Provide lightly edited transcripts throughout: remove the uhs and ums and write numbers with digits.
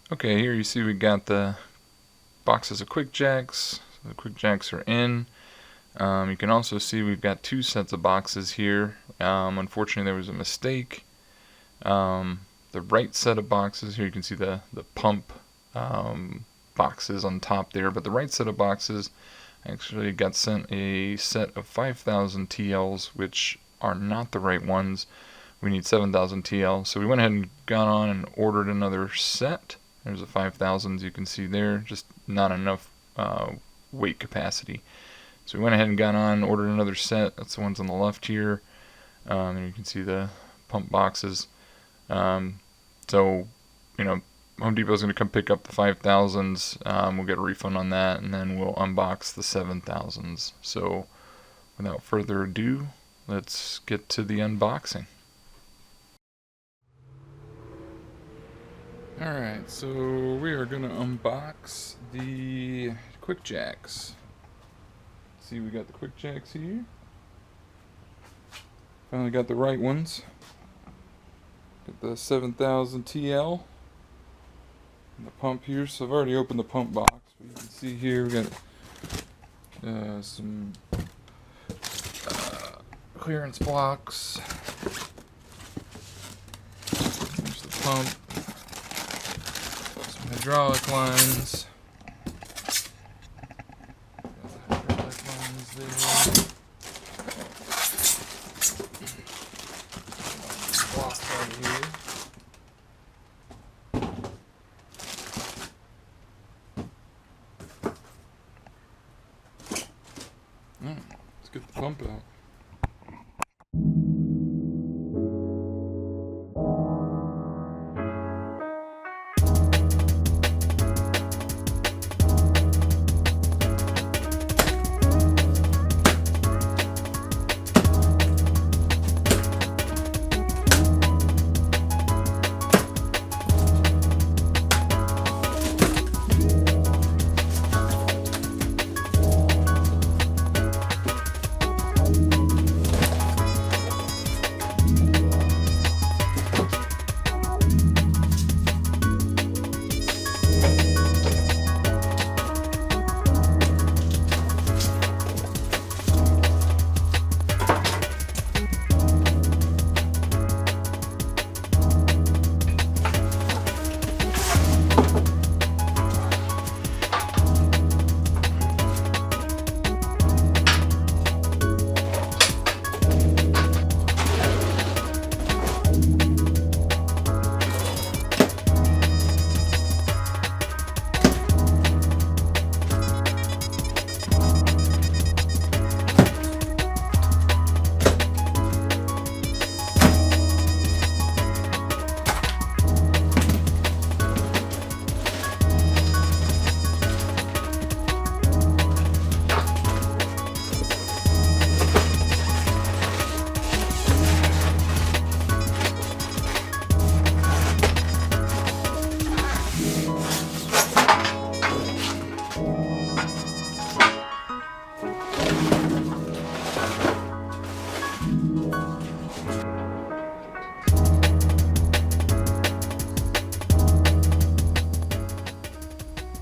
Okay, here you see we got the boxes of QuickJacks. The QuickJacks are in. You can also see we've got two sets of boxes here. Unfortunately, there was a mistake. The right set of boxes, here you can see the pump boxes on top there, but the right set of boxes actually got sent a set of 5,000 TLs, which are not the right ones. We need 7,000 TL, so we went ahead and got on and ordered another set. There's the 5,000s you can see there, just not enough weight capacity. So we went ahead and got on, ordered another set. That's the ones on the left here. And you can see the pump boxes. So, you know, Home Depot is going to come pick up the 5,000s. We'll get a refund on that, and then we'll unbox the 7,000s. So, without further ado, let's get to the unboxing. Alright, so we are going to unbox the QuickJacks. See, we got the QuickJacks here. Finally got the right ones. Got the 7,000 TL. And the pump here. So I've already opened the pump box. But you can see here we got some clearance blocks. There's the pump. Some hydraulic lines. Let's get the pump out.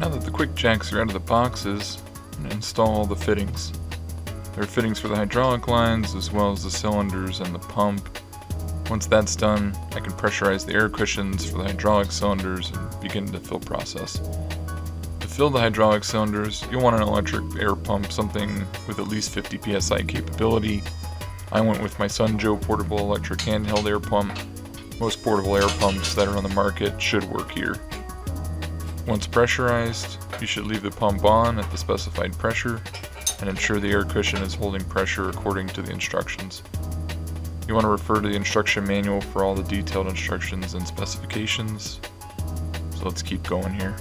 Now that the QuickJacks are out of the boxes, I'm going to install the fittings. There are fittings for the hydraulic lines as well as the cylinders and the pump. Once that's done, I can pressurize the air cushions for the hydraulic cylinders and begin the fill process. To fill the hydraulic cylinders, you'll want an electric air pump, something with at least 50 psi capability. I went with my Sunjoe portable electric handheld air pump. Most portable air pumps that are on the market should work here. Once pressurized, you should leave the pump on at the specified pressure and ensure the air cushion is holding pressure according to the instructions. You want to refer to the instruction manual for all the detailed instructions and specifications. So let's keep going here.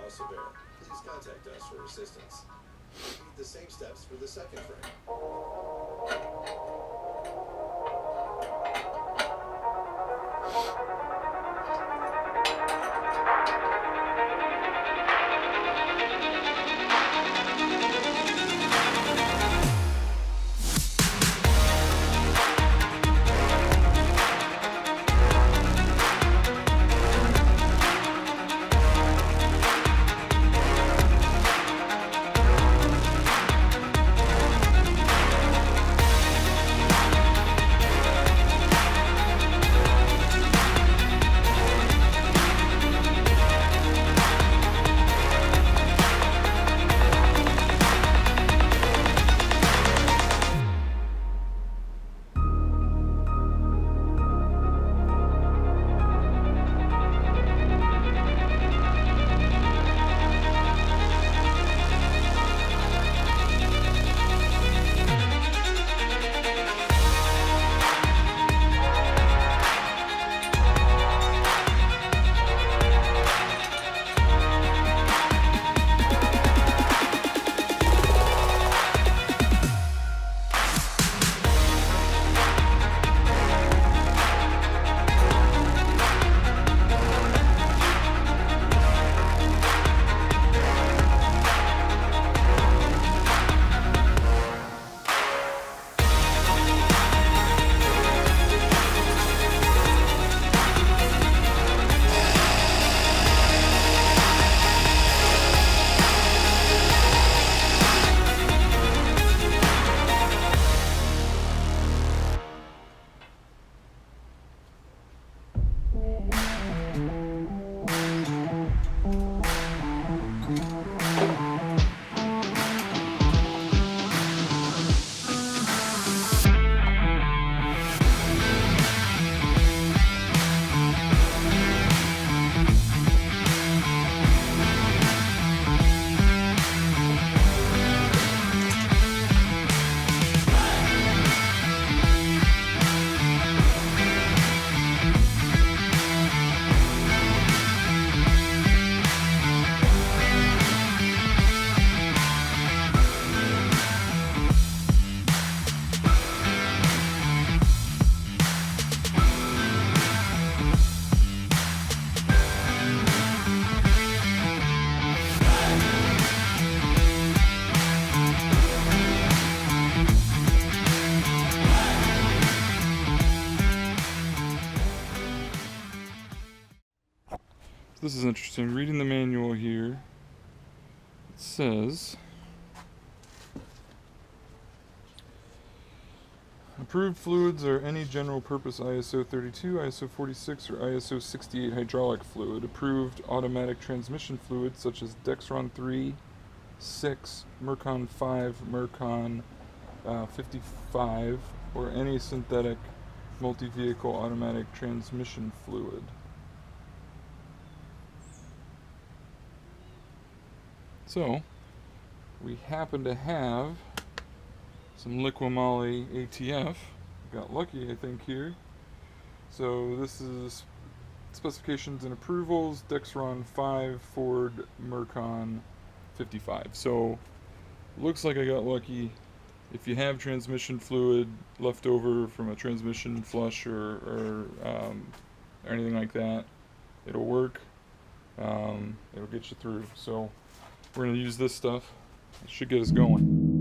Please contact us for assistance. Repeat the same steps for the second frame. This is interesting. Reading the manual here, it says approved fluids are any general purpose ISO 32, ISO 46, or ISO 68 hydraulic fluid. Approved automatic transmission fluids such as Dexron 3, 6, Mercon 5, Mercon 55, or any synthetic multi-vehicle automatic transmission fluid. So, we happen to have some Liquimoly ATF. Got lucky, I think, here. So this is specifications and approvals, Dexron 5, Ford, Mercon 55. So, looks like I got lucky. If you have transmission fluid left over from a transmission flush or anything like that, it'll work. It'll get you through. So we're going to use this stuff. It should get us going.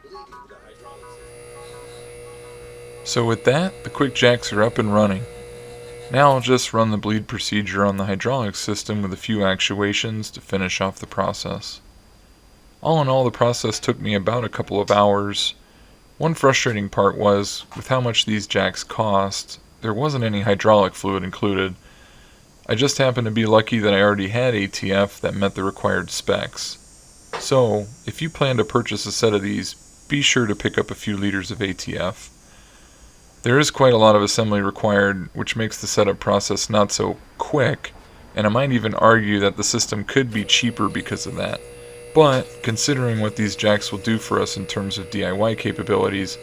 bleeding the hydraulic system. So with that, the QuickJacks are up and running. Now I'll just run the bleed procedure on the hydraulic system with a few actuations to finish off the process. All in all, the process took me about a couple of hours. One frustrating part was, with how much these jacks cost, there wasn't any hydraulic fluid included. I just happened to be lucky that I already had ATF that met the required specs. So, if you plan to purchase a set of these, be sure to pick up a few liters of ATF. There is quite a lot of assembly required, which makes the setup process not so quick, and I might even argue that the system could be cheaper because of that. But, considering what these jacks will do for us in terms of DIY capabilities,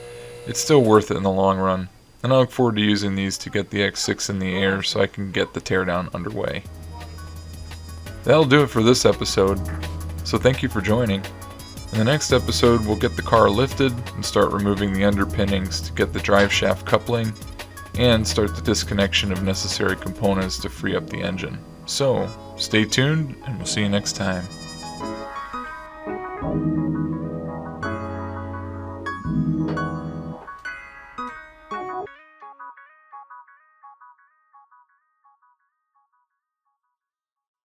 it's still worth it in the long run, and I look forward to using these to get the X6 in the air so I can get the teardown underway. That'll do it for this episode, so thank you for joining. In the next episode, we'll get the car lifted and start removing the underpinnings to get the drive shaft coupling, and start the disconnection of necessary components to free up the engine. So, stay tuned, and we'll see you next time.